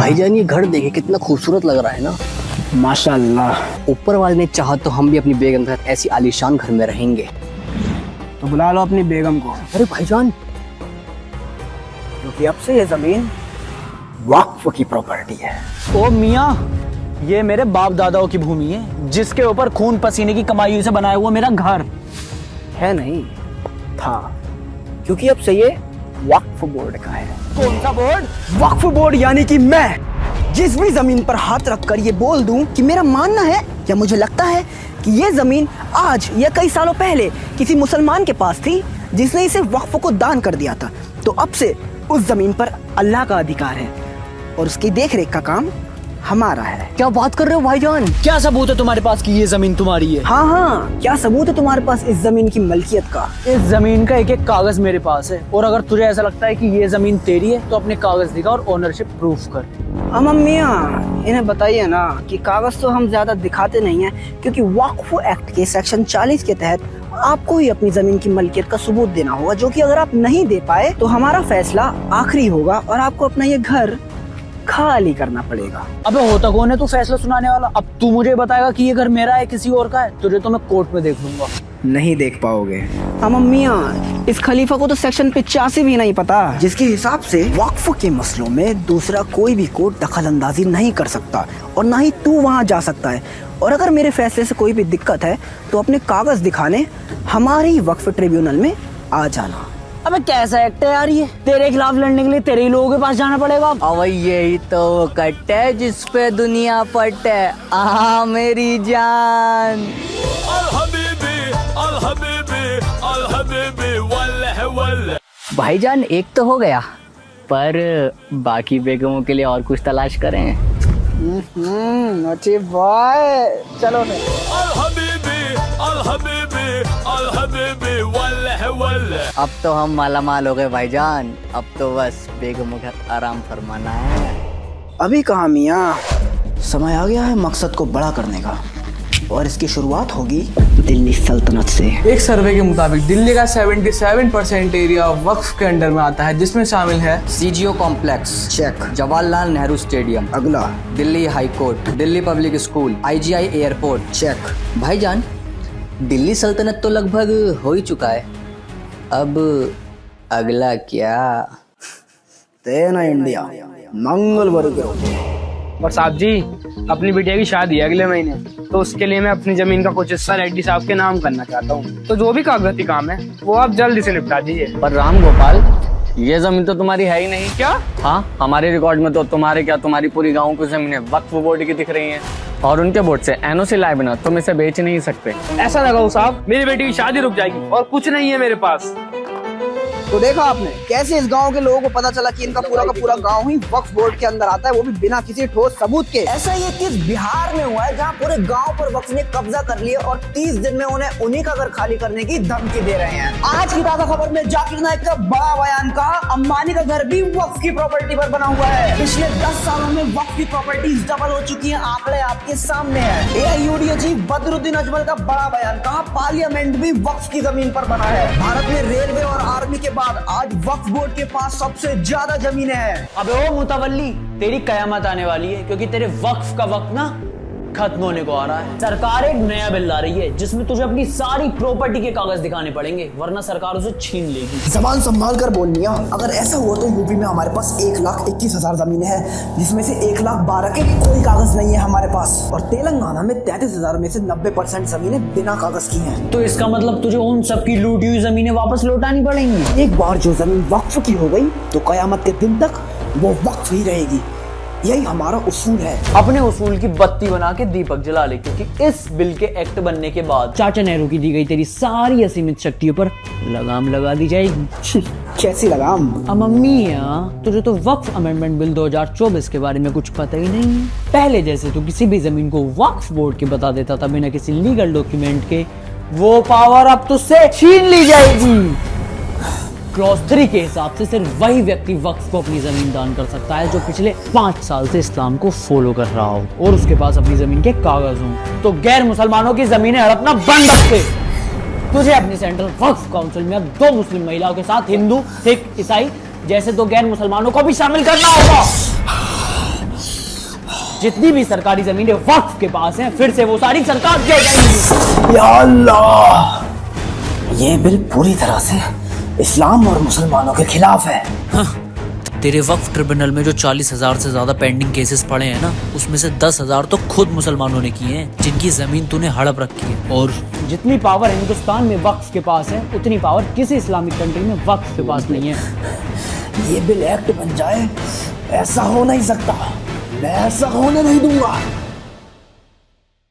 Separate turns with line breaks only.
भाईजान ये घर देखे कितना खूबसूरत लग रहा है ना।
माशाल्लाह।
ऊपर वाले ने चाहा तो हम भी अपनी बेगम के साथ ऐसी आलीशान घर में रहेंगे।
तो बुला लो अपनी बेगम को।
अरे भाईजान,
क्योंकि अब से ये जमीन वक्फ की प्रॉपर्टी है।
ओ मियाँ, ये मेरे बाप दादाओं की भूमि है जिसके ऊपर खून पसीने की कमाई से बनाया हुआ मेरा घर
है। नहीं था, क्योंकि अब से ये वक्फ बोर्ड का है।
कौन सा बोर्ड?
वक्फ बोर्ड यानी कि मैं जिस भी जमीन पर हाथ रखकर ये बोल दूं कि मेरा मानना है या मुझे लगता है कि ये जमीन आज या कई सालों पहले किसी मुसलमान के पास थी जिसने इसे वक्फ को दान कर दिया था, तो अब से उस जमीन पर अल्लाह का अधिकार है और उसकी देखरेख का काम हमारा है।
क्या बात कर रहे हो भाईजान?
क्या सबूत है तुम्हारे पास कि ये जमीन तुम्हारी है?
हाँ हाँ, क्या सबूत है तुम्हारे पास इस जमीन की मलकियत का?
इस जमीन का एक एक कागज मेरे पास है और अगर तुझे ऐसा लगता है कि ये जमीन तेरी है तो अपने कागज दिखा और ओनरशिप प्रूफ कर।
मियाँ, इन्हें बताइए ना कि कागज तो हम ज्यादा दिखाते नहीं हैं, क्योंकि वक्फ एक्ट के सेक्शन 40 के तहत आपको ही अपनी जमीन की मलकियत का सबूत देना होगा, जो कि अगर आप नहीं दे पाए तो हमारा फैसला आखिरी होगा और आपको अपना ये घर खाली करना पड़ेगा।
अबे होता कौन है तू फैसला सुनाने वाला? अब तू मुझे बताएगा कि ये घर मेरा है किसी और का है? तुझे तो मैं कोर्ट में देख लूंगा।
नहीं देख पाओगे। मियाँ, इस खलीफा को तो सेक्शन 85 भी नहीं पता, जिसके हिसाब से वक्फ के मसलों में दूसरा कोई भी कोर्ट दखल अंदाजी नहीं कर सकता और ना ही तू वहाँ जा सकता है। और अगर मेरे फैसले से कोई भी दिक्कत है तो अपने कागज दिखाने हमारे ही वक्फ ट्रिब्यूनल में आ जाना।
अबे कैसा एक्ट है यार ये? तेरे खिलाफ लड़ने के लिए तेरे ही लोगों के पास जाना पड़ेगा।
अब यही तो कट है जिस पे दुनिया पट है। आ मेरी जान।
अल हबीबी, अल हबीबी, अल हबीबी, वल्लह वल्लह।
भाईजान एक तो हो गया, पर बाकी बेगमों के लिए और कुछ तलाश करें।
नोटी बॉय, चलो ने।
अल हबीबी, अल हबीबी, अल हबीबी, वल्लह वल्लह।
अब तो हम मालामाल हो गए भाईजान, अब तो बस बेगमों का आराम फरमाना है।
अभी कहाँ मियाँ, समय आ गया है मकसद को बड़ा करने का और इसकी शुरुआत होगी दिल्ली सल्तनत से।
एक सर्वे के मुताबिक दिल्ली का 77% एरिया वक्फ के अंडर में आता है, जिसमें शामिल है
CGO complex
check,
Jawaharlal Nehru stadium,
अगला
Delhi high court, Delhi public school, IGI airport.
Check.
भाईजान दिल्ली सल्तनत तो लगभग हो ही चुका है, अब अगला क्या?
तेना इंडिया मंगल वर्ग।
और साहब जी, अपनी बिटिया की शादी है अगले महीने, तो उसके लिए मैं अपनी जमीन का कुछ हिस्सा रेड्डी साहब के नाम करना चाहता हूँ। तो जो भी कागजाती काम है वो आप जल्दी से निपटा दीजिए।
पर राम गोपाल, ये जमीन तो तुम्हारी है ही नहीं।
क्या?
हाँ, हमारे रिकॉर्ड में तो तुम्हारे क्या, तुम्हारी पूरी गाँव की जमीनें वक्फ बोर्ड की दिख रही हैं और उनके बोर्ड से एनओसी लाए बिना तुम इसे बेच नहीं सकते।
ऐसा लगाओ साहब, मेरी बेटी की शादी रुक जाएगी और कुछ नहीं है मेरे पास।
तो देखा आपने कैसे इस गांव के लोगों को पता चला कि इनका पूरा का पूरा गांव ही वक्फ बोर्ड के अंदर आता है, वो भी बिना किसी ठोस सबूत के। ऐसा ये किस बिहार में हुआ है जहां पूरे गांव पर वक्फ ने कब्जा कर लिया और 30 दिन में उन्हें उन्हीं का घर खाली करने की धमकी दे रहे हैं। आज की ताजा खबर में जाकिर नाइक का बड़ा बयान का, अंबानी का घर भी वक्फ की प्रॉपर्टी पर बना हुआ है। पिछले 10 सालों में वक्फ की प्रॉपर्टीज डबल हो चुकी है, आंकड़े आपके सामने है। एआईयूडीए चीफ बदरुद्दीन अजमल का बड़ा बयान, कहा पार्लियामेंट भी वक्फ की जमीन पर बना है। भारत में रेलवे और आर्मी के आज वक्फ बोर्ड के पास सबसे ज्यादा जमीनें हैं।
अबे ओ मुतवल्ली, तेरी कयामत आने वाली है, क्योंकि तेरे वक्फ का वक्त ना खत्म होने को आ रहा है। सरकार एक नया बिल ला रही है जिसमें तुझे अपनी सारी प्रॉपर्टी के कागज दिखाने पड़ेंगे, वरना सरकार उसे छीन लेगी।
जबान संभाल कर बोल मियां, अगर ऐसा हुआ तो यूपी में हमारे पास 1,21,000 जमीनें हैं, जिसमें से 1,12,000 के कोई कागज नहीं है हमारे पास, और तेलंगाना में 33,000 में से 90% जमीनें बिना कागज की हैं।
तो इसका मतलब तुझे उन सबकी लूटी हुई जमीनें वापस लौटानी पड़ेंगी।
एक बार जो जमीन वक्फ की हो गई तो कयामत के दिन तक वो वक्फ ही रहेगी। यही हमारा उसूल है।
अपने उसूल की बत्ती बना के दीपक जला ले, क्योंकि इस बिल के एक्ट बनने के बाद चाचा नेहरू की दी गई तेरी सारी असीमित शक्तियों पर लगाम लगा दी जाएगी।
कैसी लगाम?
मम्मी यार, तुझे तो वक्फ अमेंडमेंट बिल 2024 के बारे में कुछ पता ही नहीं है। पहले जैसे तू किसी भी जमीन को वक्फ बोर्ड के बता देता था बिना किसी लीगल डॉक्यूमेंट के, वो पावर अब तुझसे छीन ली जाएगी। क्लॉज 3 के हिसाब से सिर्फ वही व्यक्ति वक्फ को अपनी जमीन दान कर सकता है जो पिछले 5 साल से इस्लाम को फॉलो कर रहा हो और उसके पास अपनी जमीन के कागज हों। तो गैर मुसलमानों की जमीनें हड़पना बंद रखते। तुझे अपनी सेंट्रल वक्फ काउंसिल में अब 2 मुस्लिम महिलाओं के साथ हिंदू, सिख, ईसाई जैसे 2 गैर मुसलमानों को भी शामिल करना होगा। जितनी भी सरकारी जमीनें वक्फ के पास हैं फिर से वो सारी सरकार की हो जाएंगी।
या अल्लाह, ये बिल पूरी तरह से इस्लाम और मुसलमानों के खिलाफ है।
तेरे वक्फ ट्रिब्यूनल में जो 40,000 से ज्यादा पेंडिंग केसेस पड़े हैं ना, उसमें से 10,000 तो खुद मुसलमानों ने किए हैं, जिनकी जमीन तूने हड़प रखी है। और
जितनी पावर हिंदुस्तान में वक्फ के पास है उतनी पावर किसी इस्लामिक कंट्री में वक्फ के पास नहीं है।
ये बिल एक्ट बन जाए, ऐसा हो नहीं सकता, मैं ऐसा होने नहीं दूंगा।